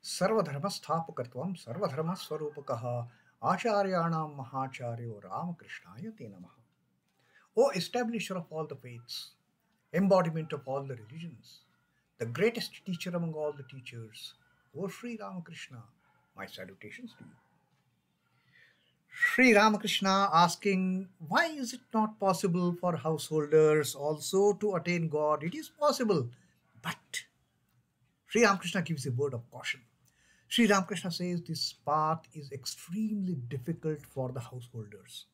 सर्वधर्मस्थापकत्वं सर्वधर्मस्वरूपकः आचार्याणां महाचार्यो Ramakrishnaaya te namaha. O establisher of all the faiths, embodiment of all the religions, the greatest teacher among all the teachers, O Sri Ramakrishna, my salutations to you. Sri Ramakrishna asking, why is it not possible for householders also to attain God? It is possible, but Sri Ramakrishna gives a word of caution. Sri Ramakrishna says this path is extremely difficult for the householders.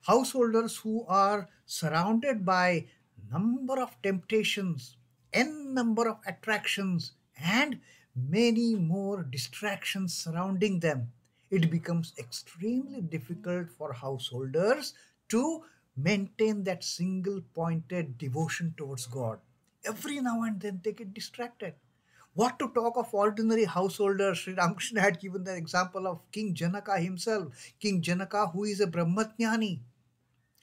Householders who are surrounded by number of temptations, n number of attractions, and many more distractions surrounding them. It becomes extremely difficult for householders to maintain that single-pointed devotion towards God. Every now and then they get distracted. What to talk of ordinary householders? Sri Ramakrishna had given the example of King Janaka himself. King Janaka, who is a Brahmajnani.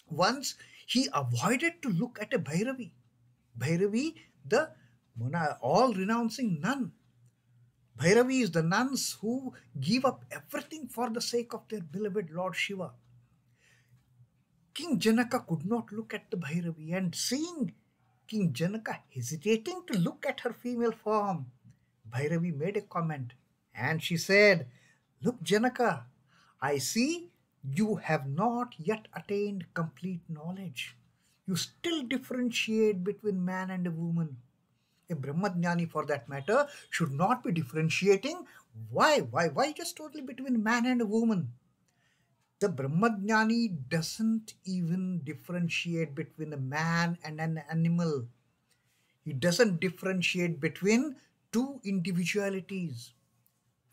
Once he avoided to look at a Bhairavi. Bhairavi, the all-renouncing nun. Bhairavi is the nuns who give up everything for the sake of their beloved Lord Shiva. King Janaka could not look at the Bhairavi, and seeing King Janaka hesitating to look at her female form, Bhairavi made a comment, and she said, "Look, Janaka, I see you have not yet attained complete knowledge. You still differentiate between man and a woman. A Brahmajnani, for that matter, should not be differentiating. Why just totally between man and a woman? The Brahmajnani doesn't even differentiate between a man and an animal. He doesn't differentiate between two individualities.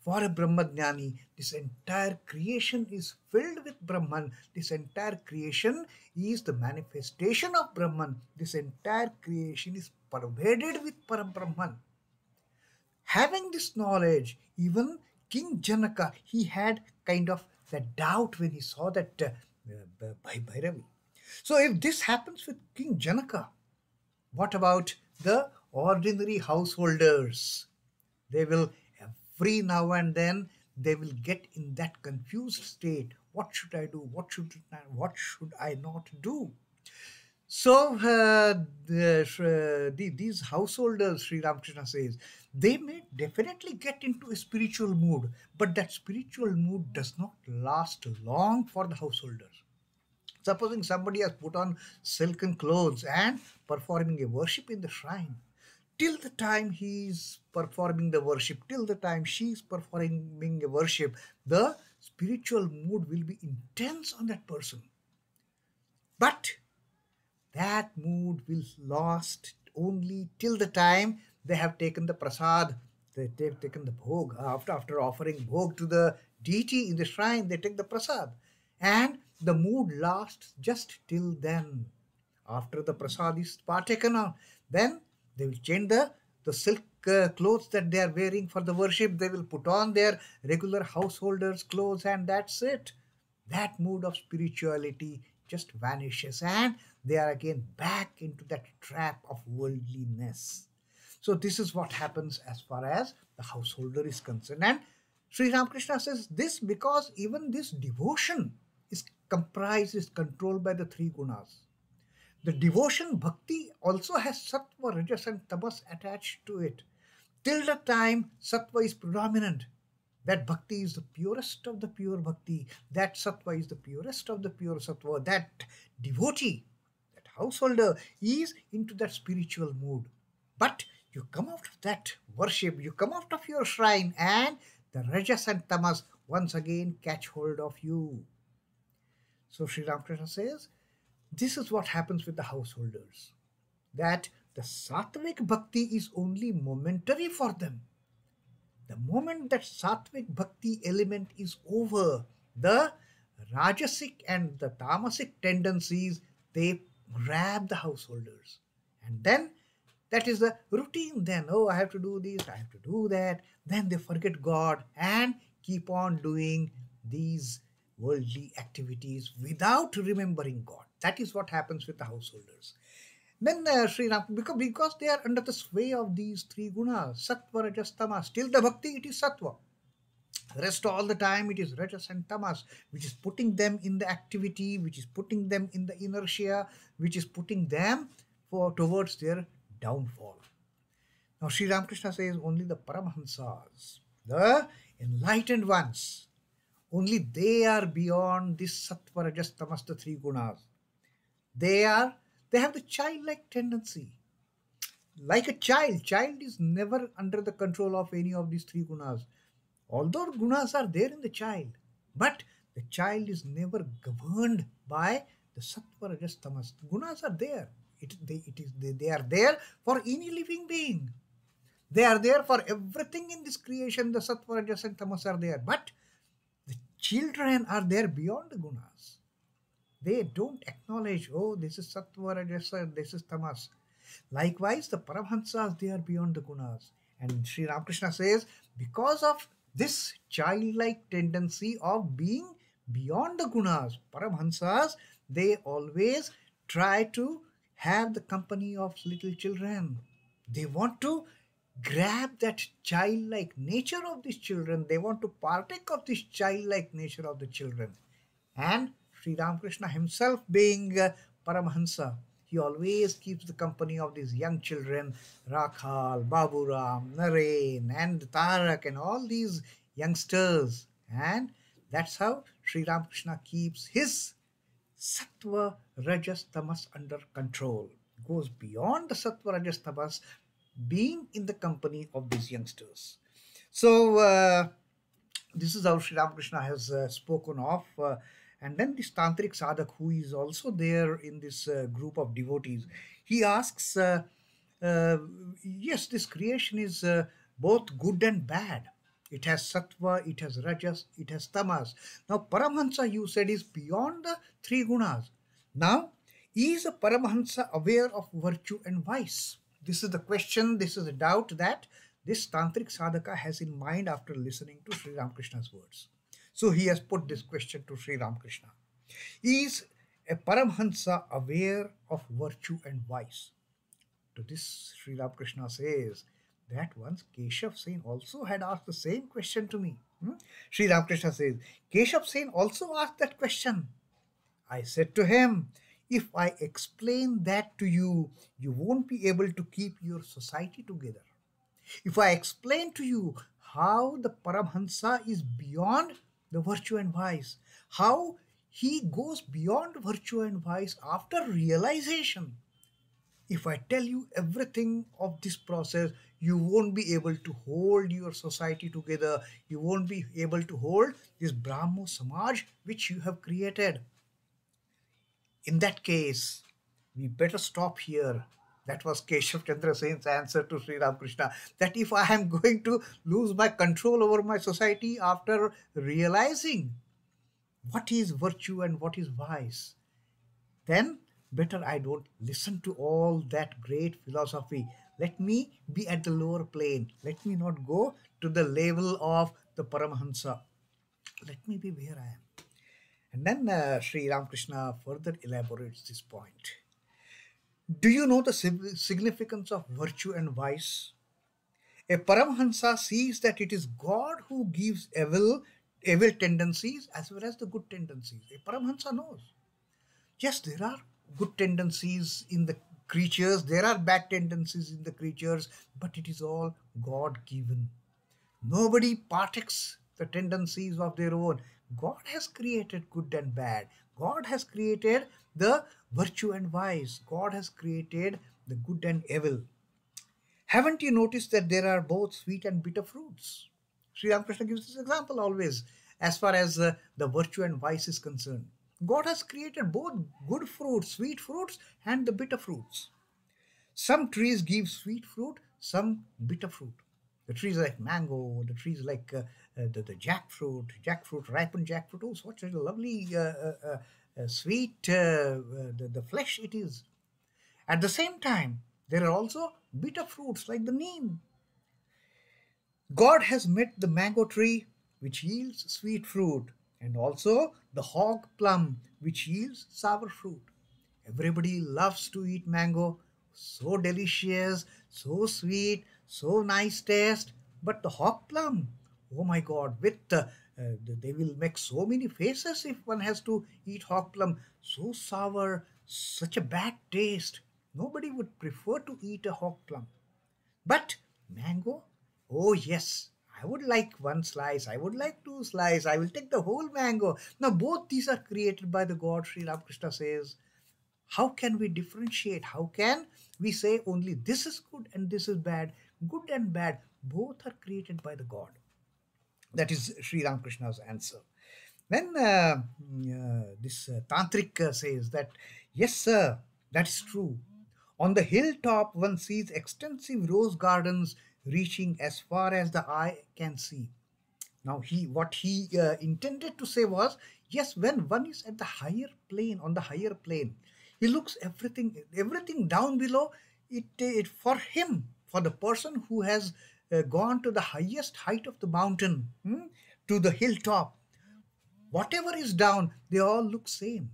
For a Brahmajnani, this entire creation is filled with Brahman. This entire creation is the manifestation of Brahman. This entire creation is pervaded with Parabrahman." Having this knowledge, even King Janaka, he had kind of that doubt when he saw that Bhairavi. So if this happens with King Janaka, what about the ordinary householders? They will, every now and then, they will get in that confused state. What should I do? What should I not do? So these householders, Sri Ramakrishna says, they may definitely get into a spiritual mood, but that spiritual mood does not last long for the householders. Supposing somebody has put on silken clothes and performing a worship in the shrine, till the time he is performing the worship, till the time she is performing a worship, the spiritual mood will be intense on that person. But that mood will last only till the time they have taken the prasad, they've taken the bhog. After offering bhog to the deity in the shrine, they take the prasad. And the mood lasts just till then. After the prasad is partaken of, then they will change the silk clothes that they are wearing for the worship. They will put on their regular householders' clothes, and that's it. That mood of spirituality just vanishes, and they are again back into that trap of worldliness. So this is what happens as far as the householder is concerned. And Sri Ramakrishna says this because even this devotion is controlled by the three gunas. The devotion bhakti also has sattva, rajas and tamas attached to it. Till the time sattva is predominant, that bhakti is the purest of the pure bhakti. That sattva is the purest of the pure sattva. That devotee, that householder is into that spiritual mood. But you come out of that worship, you come out of your shrine, and the rajas and tamas once again catch hold of you. So Sri Ramakrishna says, this is what happens with the householders. That the sattvic bhakti is only momentary for them. The moment that sattvic bhakti element is over, the rajasic and the tamasic tendencies, they grab the householders. And then that is the routine then. Oh, I have to do this, I have to do that. Then they forget God and keep on doing these worldly activities without remembering God. That is what happens with the householders. Then Sri Ram, because they are under the sway of these three gunas, sattva, rajas, tamas. Till the bhakti, it is sattva. Rest all the time, it is rajas and tamas, which is putting them in the activity, which is putting them in the inertia, which is putting them towards their downfall. Now, Sri Ramakrishna says only the paramahamsas, the enlightened ones, only they are beyond this sattva, rajas, tamas, the three gunas. They have the childlike tendency. Like a child is never under the control of any of these three gunas. Although gunas are there in the child, but the child is never governed by the sattva, rajas, tamas. Gunas are there. They are there for any living being. They are there for everything in this creation. The sattva, rajas, and tamas are there. But the children are there beyond the gunas. They don't acknowledge, oh, this is sattva, rajas, this is tamas. Likewise, the paramahamsas, they are beyond the gunas. And Sri Ramakrishna says, because of this childlike tendency of being beyond the gunas, paramahamsas, they always try to have the company of little children. They want to grab that childlike nature of these children. They want to partake of this childlike nature of the children. And Sri Ramakrishna himself being Paramahamsa, he always keeps the company of these young children, Rakhal, Baburam, Naren, and Tarak, and all these youngsters. And that's how Sri Ramakrishna keeps his sattva, rajas, tamas under control. Goes beyond the sattva, rajas, tamas, being in the company of these youngsters. So, this is how Sri Ramakrishna has spoken of. And then this tantric sadhak, who is also there in this group of devotees, he asks, yes, this creation is both good and bad. It has sattva, it has rajas, it has tamas. Now, Paramahamsa, you said, is beyond the three gunas. Now, is a Paramahamsa aware of virtue and vice? This is the question, this is the doubt that this tantric sadhaka has in mind after listening to Sri Ramakrishna's words. So he has put this question to Sri Ramakrishna. Is a Paramahamsa aware of virtue and vice? To this, Sri Ramakrishna says that once Keshab Sen also had asked the same question to me. Sri Ramakrishna says, Keshab Sen also asked that question. I said to him, if I explain that to you, you won't be able to keep your society together. If I explain to you how the Paramahamsa is beyond the virtue and vice, how he goes beyond virtue and vice after realization. If I tell you everything of this process, you won't be able to hold your society together. You won't be able to hold this Brahmo Samaj which you have created. In that case, we better stop here. That was Keshav Chandra Sen's answer to Sri Ramakrishna, that if I am going to lose my control over my society after realizing what is virtue and what is vice, then better I don't listen to all that great philosophy. Let me be at the lower plane. Let me not go to the level of the Paramahamsa. Let me be where I am. And then Sri Ramakrishna further elaborates this point. Do you know the significance of virtue and vice? A Paramahamsa sees that it is God who gives evil tendencies as well as the good tendencies. A Paramahamsa knows. Yes, there are good tendencies in the creatures, there are bad tendencies in the creatures, but it is all God given. Nobody partakes the tendencies of their own. God has created good and bad. God has created the virtue and vice. God has created the good and evil. Haven't you noticed that there are both sweet and bitter fruits? Sri Ramakrishna gives this example always as far as the virtue and vice is concerned. God has created both good fruits, sweet fruits, and the bitter fruits. Some trees give sweet fruit, some bitter fruit. The trees like mango, the trees like the jackfruit, ripened jackfruit. Oh, such a lovely, sweet, the flesh it is. At the same time, there are also bitter fruits like the neem. God has made the mango tree, which yields sweet fruit, and also the hog plum, which yields sour fruit. Everybody loves to eat mango, so delicious, so sweet, so nice taste. But the hawk plum, oh my God, they will make so many faces if one has to eat hawk plum. So sour, such a bad taste. Nobody would prefer to eat a hawk plum. But mango? Oh, yes. I would like one slice. I would like two slices. I will take the whole mango. Now, both these are created by the God, Sri Ramakrishna says. How can we differentiate? How can we say only this is good and this is bad? Good and bad, both are created by the God. That is Sri Ramakrishna's answer. Then this Tantric says that, yes, sir, that's true. On the hilltop, one sees extensive rose gardens reaching as far as the eye can see. Now, what he intended to say was, yes, when one is at the higher plane, on the higher plane, he looks everything down below. It for him, for the person who has gone to the highest height of the mountain, to the hilltop, whatever is down, they all look same,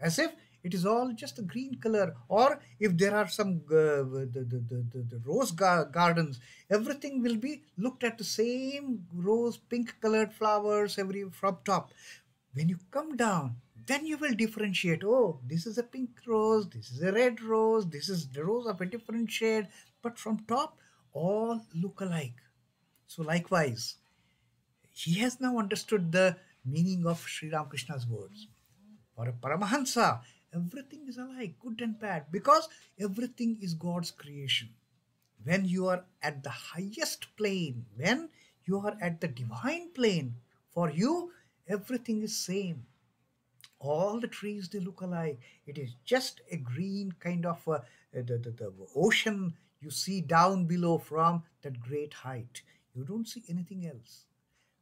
as if it is all just a green color. Or if there are some the rose gardens, everything will be looked at the same rose pink colored flowers every from top. When you come down, then you will differentiate. Oh, this is a pink rose, this is a red rose, this is the rose of a different shade. But from top, all look alike. So likewise, he has now understood the meaning of Sri Ramakrishna's words. For a paramahamsa, everything is alike, good and bad, because everything is God's creation. When you are at the highest plane, when you are at the divine plane, for you, everything is same. All the trees, they look alike. It is just a green kind of the ocean you see down below from that great height. You don't see anything else.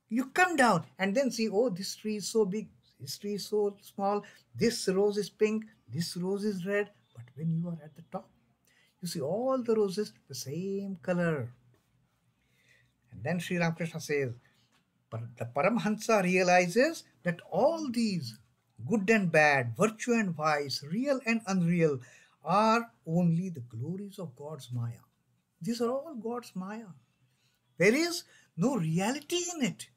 You come down and then see, oh, this tree is so big, this tree is so small, this rose is pink, this rose is red. But when you are at the top, you see all the roses the same color. And then Sri Ramakrishna says, but the Paramhansa realizes that all these good and bad, virtue and vice, real and unreal, are only the glories of God's Maya. These are all God's Maya. There is no reality in it.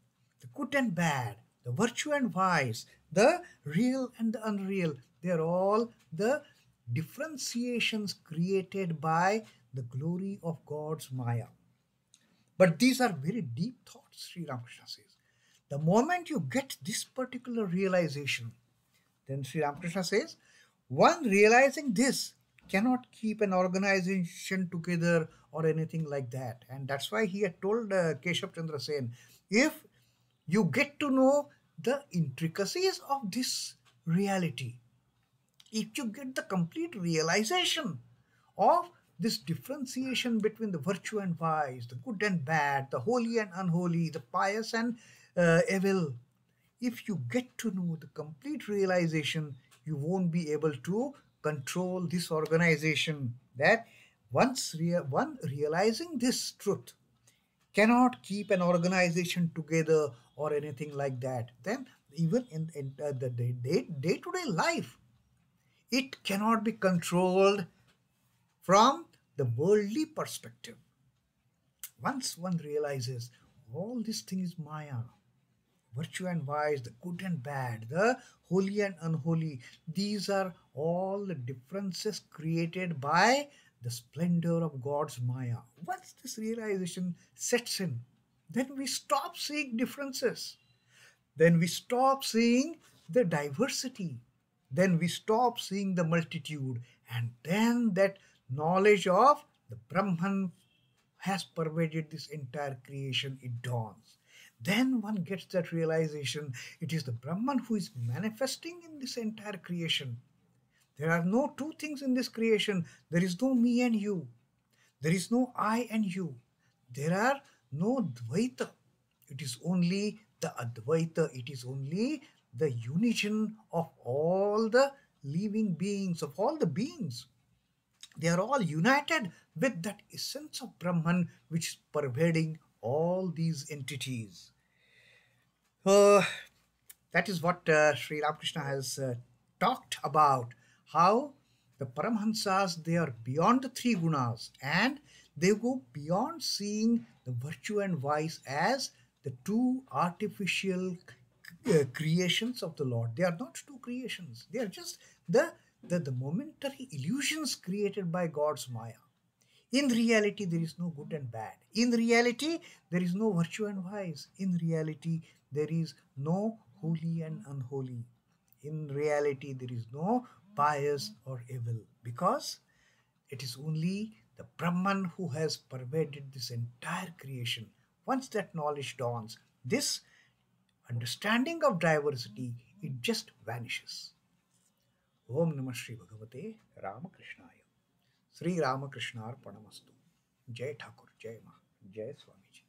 The good and bad, the virtue and vice, the real and the unreal, they are all the differentiations created by the glory of God's Maya. But these are very deep thoughts, Sri Ramakrishna says. The moment you get this particular realization, then Sri Ramakrishna says, one realizing this cannot keep an organization together or anything like that. And that's why he had told Keshab Sen, if you get to know the intricacies of this reality, if you get the complete realization of this differentiation between the virtue and vice, the good and bad, the holy and unholy, the pious and evil, if you get to know the complete realization, you won't be able to control this organization. That one realizing this truth cannot keep an organization together or anything like that. Then even in the day-to-day life, it cannot be controlled from the worldly perspective. Once one realizes all these things is Maya, virtue and vice, the good and bad, the holy and unholy, these are all the differences created by the splendor of God's Maya. Once this realization sets in, then we stop seeing differences. Then we stop seeing the diversity. Then we stop seeing the multitude. And then that knowledge of the Brahman has pervaded this entire creation, it dawns. Then one gets that realization, it is the Brahman who is manifesting in this entire creation. There are no two things in this creation. There is no me and you. There is no I and you. There are no Dvaita. It is only the Advaita. It is only the unison of all the living beings, of all the beings. They are all united with that essence of Brahman which is pervading all these entities. That is what Sri Ramakrishna has talked about, how The Paramahamsas, they are beyond the three gunas and they go beyond seeing the virtue and vice as the two artificial creations of the Lord. They are not two creations, they are just the momentary illusions created by God's Maya. In reality, there is no good and bad. In reality, there is no virtue and vice. In reality, there is no holy and unholy. In reality, there is no pious or evil because it is only the Brahman who has pervaded this entire creation. Once that knowledge dawns, this understanding of diversity, it just vanishes. Om Namah Shri Bhagavate Ramakrishnaya. Sri Ramakrishna Arpanamastu. Jai Thakur, Jai Ma, Jai Swamiji.